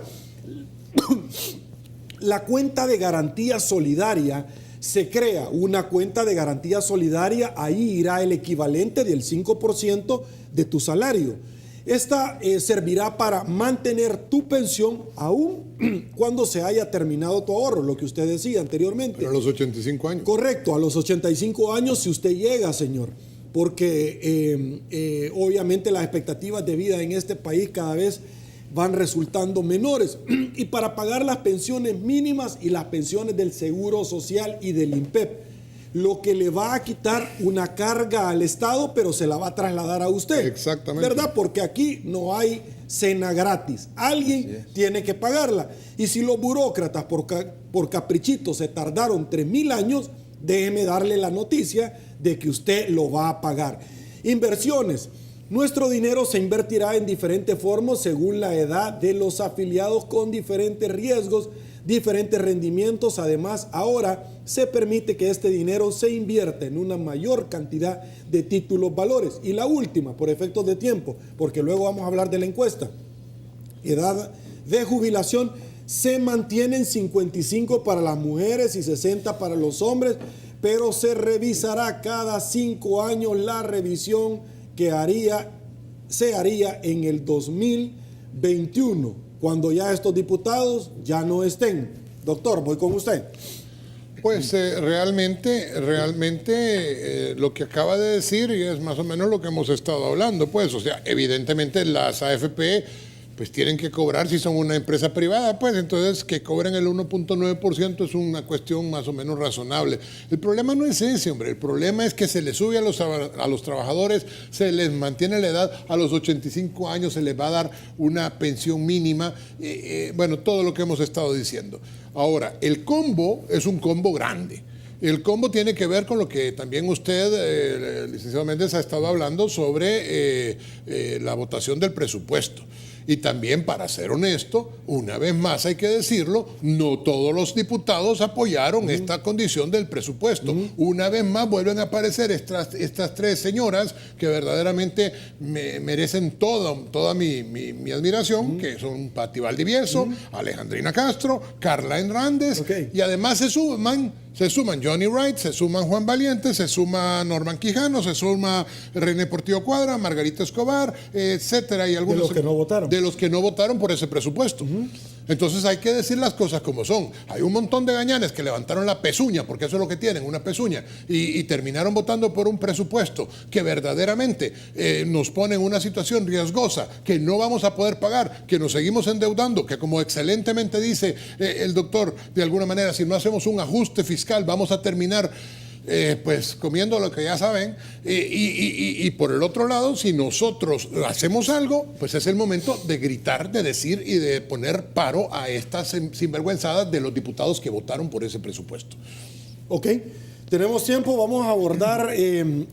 La cuenta de garantía solidaria, se crea una cuenta de garantía solidaria, ahí irá el equivalente del 5% de tu salario. Esta servirá para mantener tu pensión aún cuando se haya terminado tu ahorro, lo que usted decía anteriormente. Pero a los 85 años. Correcto, a los 85 años si usted llega, señor, porque obviamente las expectativas de vida en este país cada vez van resultando menores, y para pagar las pensiones mínimas y las pensiones del Seguro Social y del INPEP, lo que le va a quitar una carga al Estado, pero se la va a trasladar a usted. Exactamente. ¿Verdad? Porque aquí no hay cena gratis. Alguien tiene que pagarla. Y si los burócratas por caprichito se tardaron 3.000 años, déjeme darle la noticia de que usted lo va a pagar. Inversiones. Nuestro dinero se invertirá en diferentes formas según la edad de los afiliados, con diferentes riesgos, diferentes rendimientos. Además, ahora se permite que este dinero se invierta en una mayor cantidad de títulos valores. Y la última, por efectos de tiempo, porque luego vamos a hablar de la encuesta. Edad de jubilación se mantiene en 55 para las mujeres y 60 para los hombres, pero se revisará cada 5 años. La revisión que se haría en el 2021, cuando ya estos diputados ya no estén. Doctor, voy con usted. Pues realmente lo que acaba de decir y es más o menos lo que hemos estado hablando, pues, o sea, evidentemente las AFP pues tienen que cobrar, si son una empresa privada, pues entonces que cobren el 1.9% es una cuestión más o menos razonable. El problema no es ese, hombre, el problema es que se les sube a los trabajadores, se les mantiene la edad, a los 85 años se les va a dar una pensión mínima, bueno, todo lo que hemos estado diciendo. Ahora, el combo es un combo grande. El combo tiene que ver con lo que también usted, licenciado Méndez, ha estado hablando sobre la votación del presupuesto. Y también, para ser honesto, una vez más hay que decirlo, no todos los diputados apoyaron esta condición del presupuesto. Una vez más vuelven a aparecer estas tres señoras que verdaderamente merecen toda mi admiración, que son Patti Valdivieso, Alejandrina Castro, Carla Hernández, y además se suman Johnny Wright, se suman Juan Valiente, se suma Norman Quijano, se suma René Portillo Cuadra, Margarita Escobar, etcétera, y algunos de los que no votaron. De los que no votaron por ese presupuesto. Entonces hay que decir las cosas como son. Hay un montón de gañanes que levantaron la pezuña, porque eso es lo que tienen, una pezuña, y terminaron votando por un presupuesto que verdaderamente nos pone en una situación riesgosa, que no vamos a poder pagar, que nos seguimos endeudando, que como excelentemente dice el doctor, de alguna manera, si no hacemos un ajuste fiscal, vamos a terminar pues comiendo lo que ya saben, y por el otro lado, si nosotros hacemos algo, pues es el momento de gritar, de decir y de poner paro a estas sinvergüenzadas de los diputados que votaron por ese presupuesto. Ok, tenemos tiempo, vamos a abordar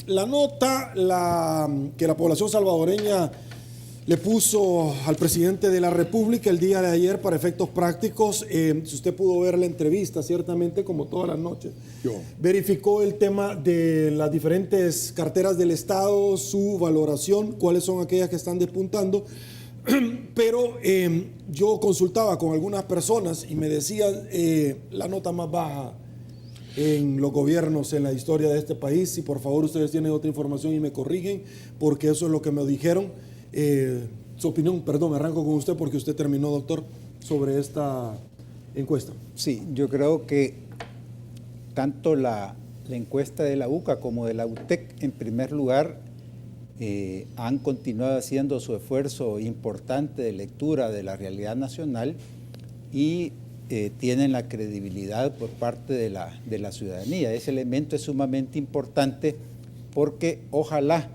la nota que la población salvadoreña le puso al presidente de la República el día de ayer para efectos prácticos. Si usted pudo ver la entrevista, ciertamente, como todas las noches, verificó el tema de las diferentes carteras del Estado, su valoración, cuáles son aquellas que están despuntando. Pero yo consultaba con algunas personas y me decían la nota más baja en los gobiernos en la historia de este país. Y por favor, ustedes tienen otra información y me corrigen, porque eso es lo que me dijeron. Su opinión, perdón, arranco con usted porque usted terminó, doctor, sobre esta encuesta. Sí, yo creo que tanto la encuesta de la UCA como de la UTEC, en primer lugar, han continuado haciendo su esfuerzo importante de lectura de la realidad nacional y tienen la credibilidad por parte de la ciudadanía. Ese elemento es sumamente importante porque ojalá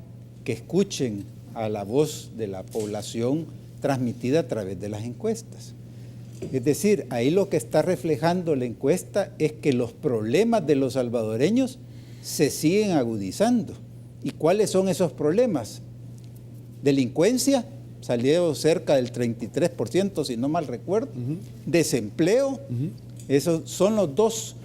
que escuchen a la voz de la población transmitida a través de las encuestas. Es decir, ahí lo que está reflejando la encuesta es que los problemas de los salvadoreños se siguen agudizando. ¿Y cuáles son esos problemas? Delincuencia, salió cerca del 33%, si no mal recuerdo. Desempleo, esos son los dos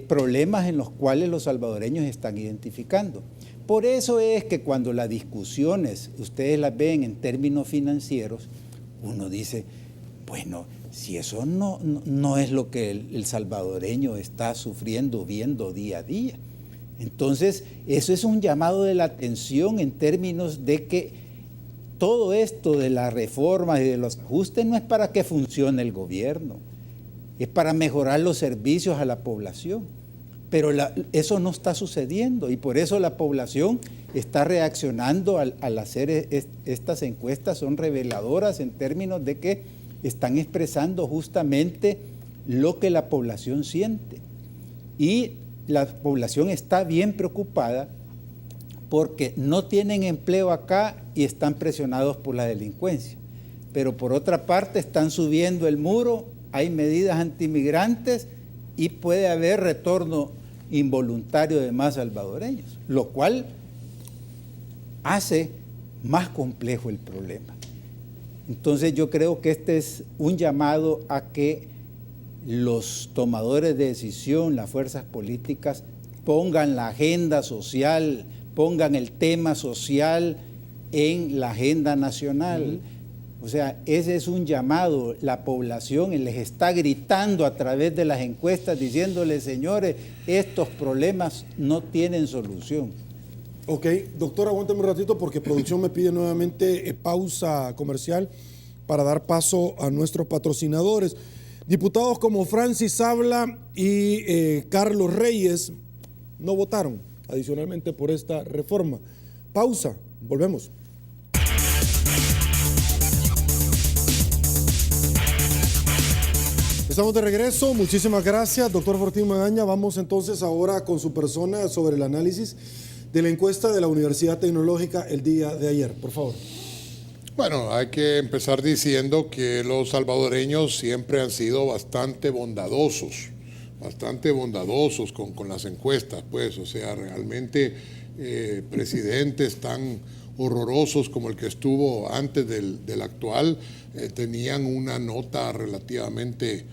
problemas en los cuales los salvadoreños están identificando. Por eso es que cuando las discusiones, ustedes las ven en términos financieros, uno dice, bueno, si eso no es lo que el salvadoreño está sufriendo, viendo día a día. Entonces, eso es un llamado de la atención en términos de que todo esto de las reformas y de los ajustes no es para que funcione el gobierno, es para mejorar los servicios a la población. Pero eso no está sucediendo y por eso la población está reaccionando al hacer estas encuestas, son reveladoras en términos de que están expresando justamente lo que la población siente. Y la población está bien preocupada porque no tienen empleo acá y están presionados por la delincuencia. Pero por otra parte están subiendo el muro, hay medidas antimigrantes y puede haber retorno involuntario de más salvadoreños, lo cual hace más complejo el problema. Entonces yo creo que este es un llamado a que los tomadores de decisión, las fuerzas políticas, pongan la agenda social, pongan el tema social en la agenda nacional. O sea, ese es un llamado. La población les está gritando a través de las encuestas, diciéndoles, señores, estos problemas no tienen solución. Ok, doctor, aguántame un ratito porque producción me pide nuevamente pausa comercial para dar paso a nuestros patrocinadores. Diputados como Francis Habla y Carlos Reyes no votaron adicionalmente por esta reforma. Pausa, volvemos. Estamos de regreso, muchísimas gracias, doctor Fortín Magaña. Vamos entonces ahora con su persona sobre el análisis de la encuesta de la Universidad Tecnológica el día de ayer, por favor. Bueno, hay que empezar diciendo que los salvadoreños siempre han sido bastante bondadosos con las encuestas, pues, o sea, realmente presidentes tan horrorosos como el que estuvo antes del actual tenían una nota relativamente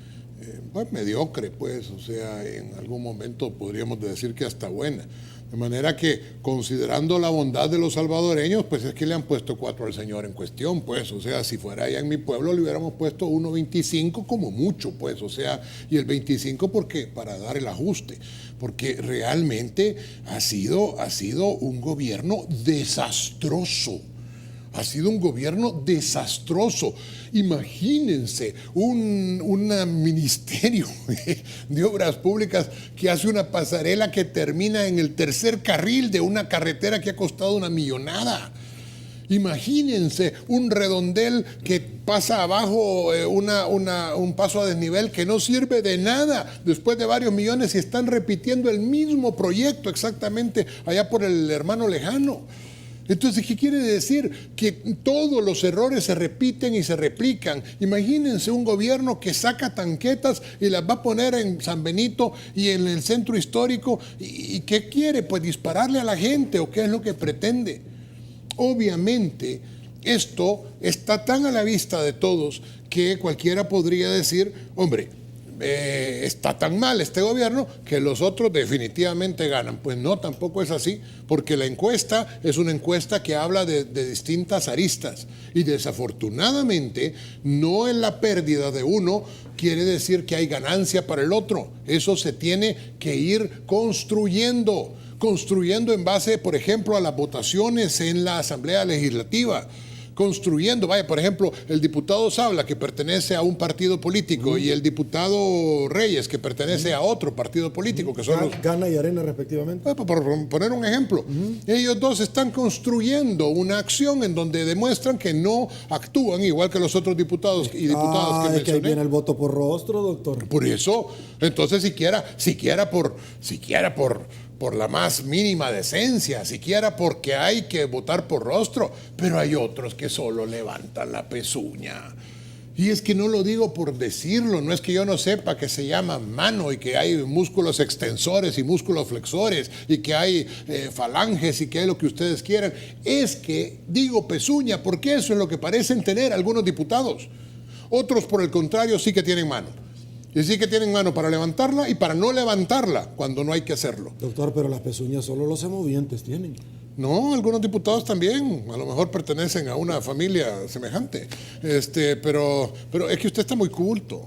mediocre, pues, o sea, en algún momento podríamos decir que hasta buena. De manera que, considerando la bondad de los salvadoreños, pues es que le han puesto 4 al señor en cuestión, pues, o sea, si fuera allá en mi pueblo le hubiéramos puesto 1.25 como mucho, pues, o sea, y el 25 porque para dar el ajuste, porque realmente ha sido un gobierno desastroso. Ha sido un gobierno desastroso. Imagínense un ministerio de obras públicas que hace una pasarela que termina en el tercer carril de una carretera que ha costado una millonada. Imagínense un redondel que pasa abajo un paso a desnivel que no sirve de nada después de varios millones y están repitiendo el mismo proyecto exactamente allá por el Hermano Lejano. Entonces, ¿qué quiere decir? Que todos los errores se repiten y se replican. Imagínense un gobierno que saca tanquetas y las va a poner en San Benito y en el centro histórico. ¿Y qué quiere? Pues dispararle a la gente, ¿o qué es lo que pretende? Obviamente, esto está tan a la vista de todos que cualquiera podría decir, hombre, está tan mal este gobierno que los otros definitivamente ganan. Pues no, tampoco es así, porque la encuesta es una encuesta que habla de distintas aristas y desafortunadamente no en la pérdida de uno quiere decir que hay ganancia para el otro. Eso se tiene que ir construyendo en base, por ejemplo, a las votaciones en la Asamblea Legislativa. Construyendo, vaya, por ejemplo, el diputado Sabla, que pertenece a un partido político, y el diputado Reyes, que pertenece a otro partido político, que son los... Gana y Arena, respectivamente. Por poner un ejemplo, ellos dos están construyendo una acción en donde demuestran que no actúan igual que los otros diputados y diputadas que mencioné. Es que ahí viene el voto por rostro, doctor. Por eso, entonces siquiera por la más mínima decencia, siquiera porque hay que votar por rostro, pero hay otros que solo levantan la pezuña. Y es que no lo digo por decirlo, no es que yo no sepa que se llama mano y que hay músculos extensores y músculos flexores y que hay falanges y que hay lo que ustedes quieran. Es que digo pezuña porque eso es lo que parecen tener algunos diputados. Otros, por el contrario, sí que tienen mano. Y sí que tienen mano para levantarla y para no levantarla cuando no hay que hacerlo. Doctor, pero las pezuñas solo los semovientes tienen. No, algunos diputados también, a lo mejor pertenecen a una familia semejante. Pero es que usted está muy culto,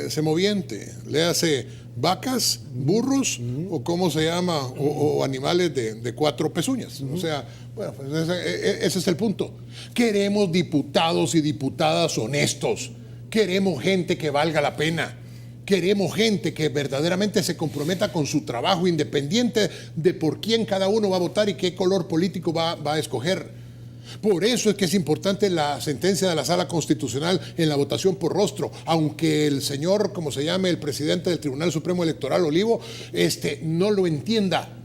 semoviente. Léase vacas, burros, o cómo se llama, o animales de 4 pezuñas. O sea, bueno, pues ese es el punto. Queremos diputados y diputadas honestos. Queremos gente que valga la pena. Queremos gente que verdaderamente se comprometa con su trabajo, independiente de por quién cada uno va a votar y qué color político va a escoger. Por eso es que es importante la sentencia de la Sala Constitucional en la votación por rostro, aunque el señor, como se llame, el presidente del Tribunal Supremo Electoral, Olivo, no lo entienda.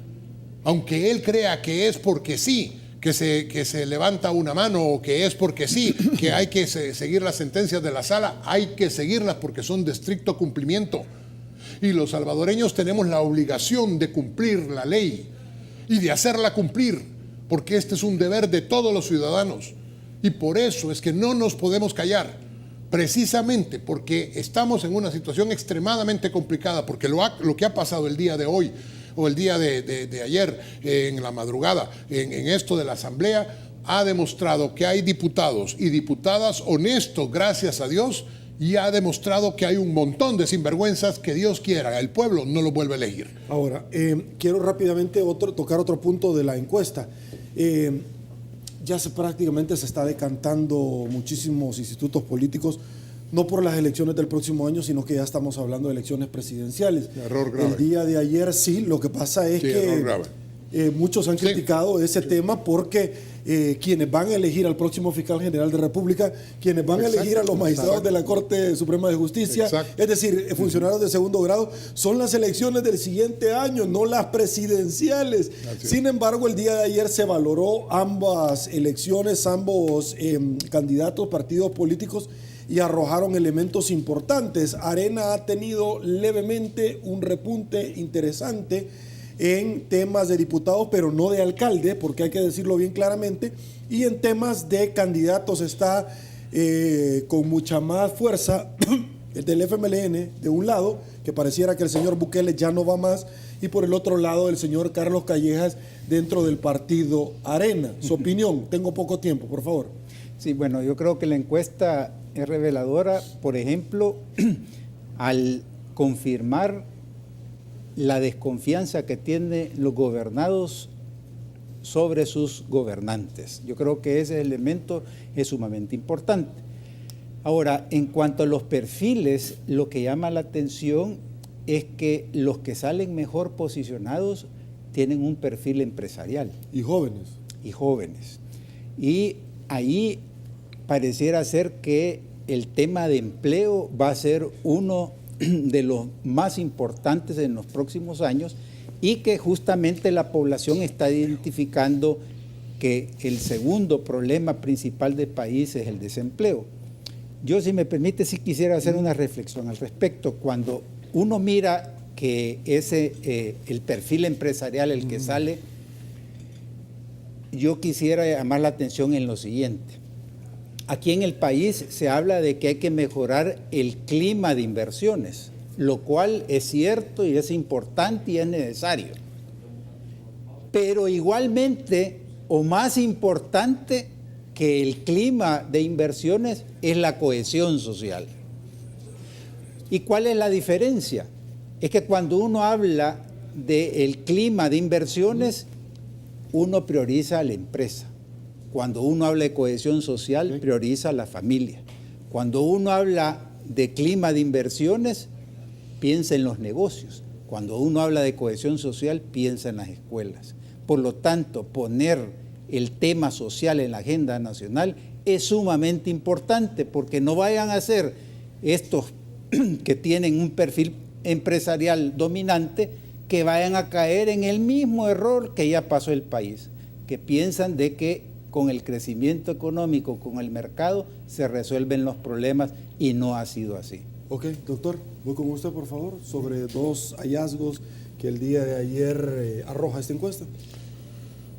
Aunque él crea que es porque sí, que se levanta una mano, o que es porque sí, que hay que seguir las sentencias de la sala, hay que seguirlas porque son de estricto cumplimiento. Y los salvadoreños tenemos la obligación de cumplir la ley y de hacerla cumplir, porque este es un deber de todos los ciudadanos. Y por eso es que no nos podemos callar, precisamente porque estamos en una situación extremadamente complicada, porque lo que ha pasado el día de hoy, o el día de ayer, en la madrugada, en esto de la Asamblea, ha demostrado que hay diputados y diputadas honestos, gracias a Dios, y ha demostrado que hay un montón de sinvergüenzas que Dios quiera, el pueblo no lo vuelve a elegir. Ahora, quiero rápidamente tocar otro punto de la encuesta. Ya prácticamente se está decantando muchísimos institutos políticos, no por las elecciones del próximo año, sino que ya estamos hablando de elecciones presidenciales. Error grave. El día de ayer sí, lo que pasa es que muchos han criticado ese tema porque quienes van a elegir al próximo fiscal general de República, quienes van a elegir a los magistrados de la Corte Suprema de Justicia, es decir, funcionarios de segundo grado, son las elecciones del siguiente año, no las presidenciales. Sin embargo, el día de ayer se valoró ambas elecciones, ambos candidatos, partidos políticos, y arrojaron elementos importantes. Arena ha tenido levemente un repunte interesante en temas de diputados, pero no de alcalde, porque hay que decirlo bien claramente, y en temas de candidatos está con mucha más fuerza el del FMLN, de un lado, que pareciera que el señor Bukele ya no va más, y por el otro lado el señor Carlos Callejas dentro del partido Arena. Su opinión, tengo poco tiempo, por favor. Sí, bueno, yo creo que la encuesta es reveladora, por ejemplo, al confirmar la desconfianza que tienen los gobernados sobre sus gobernantes. Yo creo que ese elemento es sumamente importante. Ahora, en cuanto a los perfiles, lo que llama la atención es que los que salen mejor posicionados tienen un perfil empresarial. Y jóvenes. Y jóvenes. Y ahí pareciera ser que el tema de empleo va a ser uno de los más importantes en los próximos años y que justamente la población está identificando que el segundo problema principal del país es el desempleo. Yo, si me permite, sí quisiera hacer una reflexión al respecto. Cuando uno mira que el perfil empresarial, el que sale, yo quisiera llamar la atención en lo siguiente. Aquí en el país se habla de que hay que mejorar el clima de inversiones, lo cual es cierto y es importante y es necesario. Pero igualmente, o más importante que el clima de inversiones, es la cohesión social. ¿Y cuál es la diferencia? Es que cuando uno habla del clima de inversiones, uno prioriza a la empresa. Cuando uno habla de cohesión social, prioriza a la familia. Cuando uno habla de clima de inversiones, piensa en los negocios. Cuando uno habla de cohesión social, piensa en las escuelas. Por lo tanto, poner el tema social en la agenda nacional es sumamente importante, porque no vayan a ser estos que tienen un perfil empresarial dominante que vayan a caer en el mismo error que ya pasó el país, que piensan de que con el crecimiento económico, con el mercado, se resuelven los problemas, y no ha sido así. Ok, doctor, voy con usted, por favor, sobre 2 hallazgos que el día de ayer arroja esta encuesta.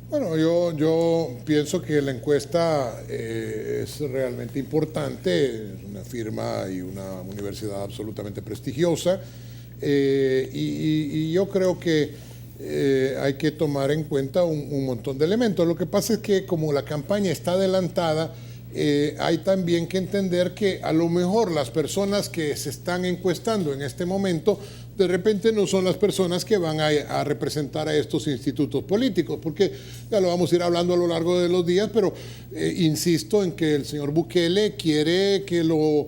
Bueno, yo pienso que la encuesta es realmente importante, es una firma y una universidad absolutamente prestigiosa, y yo creo que hay que tomar en cuenta un montón de elementos. Lo que pasa es que como la campaña está adelantada, hay también que entender que a lo mejor las personas que se están encuestando en este momento de repente no son las personas que van a representar a estos institutos políticos, porque ya lo vamos a ir hablando a lo largo de los días, pero insisto en que el señor Bukele quiere que lo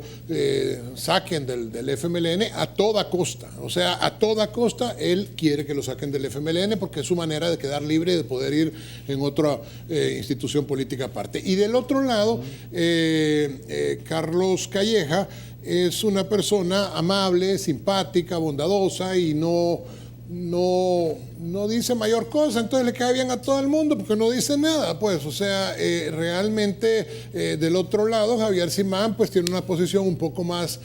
saquen del FMLN a toda costa. O sea, a toda costa él quiere que lo saquen del FMLN porque es su manera de quedar libre y de poder ir en otra institución política aparte. Y del otro lado, Carlos Calleja es una persona amable, simpática, bondadosa y no dice mayor cosa, entonces le cae bien a todo el mundo porque no dice nada, pues. O sea, realmente del otro lado, Javier Simán pues tiene una posición un poco más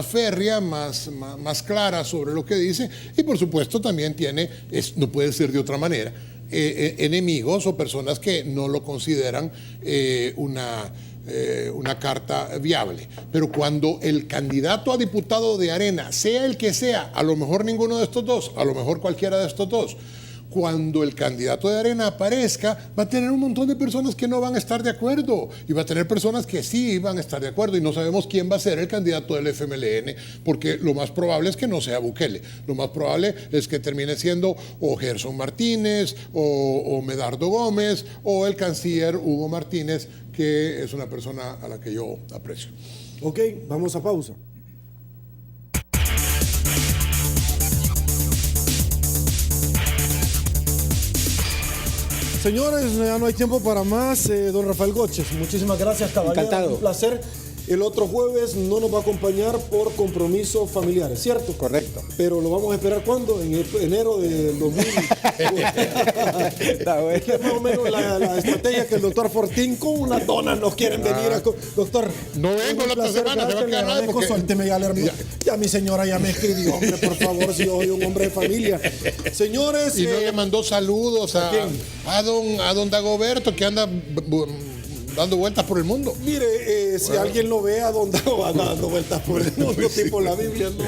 férrea, más clara sobre lo que dice, y por supuesto también no puede ser de otra manera, enemigos o personas que no lo consideran una carta viable. Pero cuando el candidato a diputado de Arena, sea el que sea, a lo mejor ninguno de estos dos, a lo mejor cualquiera de estos dos, cuando el candidato de Arena aparezca, va a tener un montón de personas que no van a estar de acuerdo, y va a tener personas que sí van a estar de acuerdo, y no sabemos quién va a ser el candidato del FMLN, porque lo más probable es que no sea Bukele. Lo más probable es que termine siendo o Gerson Martínez, o Medardo Gómez, o el canciller Hugo Martínez, que es una persona a la que yo aprecio. Ok, vamos a pausa. Señores, ya no hay tiempo para más. Don Rafael Goches, muchísimas gracias, caballero. Encantado. Un placer. El otro jueves no nos va a acompañar por compromisos familiares, ¿cierto? Correcto. Pero lo vamos a esperar, ¿cuándo? En enero del 2000. Está bueno. Es que más o menos la estrategia que el doctor Fortín con unas donas nos quieren venir a... Doctor, no vengo la otra semana, se va a quedar nada porque... Suélteme ya mi señora ya me escribió, hombre, por favor, si yo soy un hombre de familia. Señores... Y no le mandó saludos a don Dagoberto, que anda dando vueltas por el mundo. Mire, si alguien lo ve a donde va dando vueltas por el mundo, pues tipo la Biblia, no,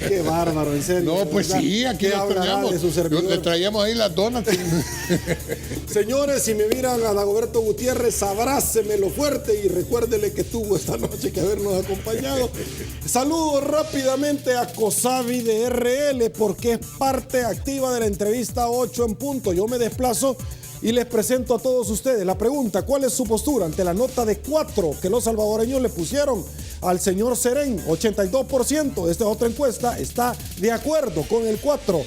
qué bárbaro, en serio. No, pues ¿verdad? Sí, aquí le traíamos ahí las donas. Señores, si me miran a Dagoberto Gutiérrez, abrácemelo fuerte y recuérdele que tuvo esta noche que habernos acompañado. Saludo rápidamente a Cosavi de RL, porque es parte activa de la entrevista 8 en punto. Yo me desplazo Y les presento a todos ustedes la pregunta: ¿cuál es su postura ante la nota de 4 que los salvadoreños le pusieron al señor Serén? 82% de esta otra encuesta está de acuerdo con el 4.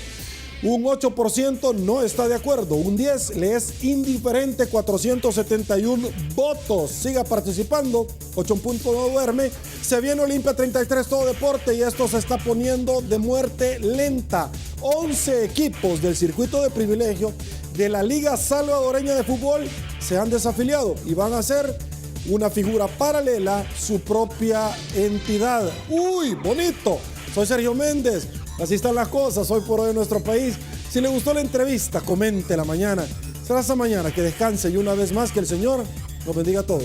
Un 8% no está de acuerdo. Un 10% le es indiferente. 471 votos. Siga participando. 8 puntos no duerme. Se viene Olimpia 33 Todo Deporte y esto se está poniendo de muerte lenta. 11 equipos del circuito de privilegio de la Liga Salvadoreña de Fútbol se han desafiliado y van a ser una figura paralela, su propia entidad. ¡Uy, bonito! Soy Sergio Méndez. Así están las cosas hoy por hoy en nuestro país. Si le gustó la entrevista, comente la mañana. Será hasta mañana. Que descanse y una vez más que el Señor nos bendiga a todos.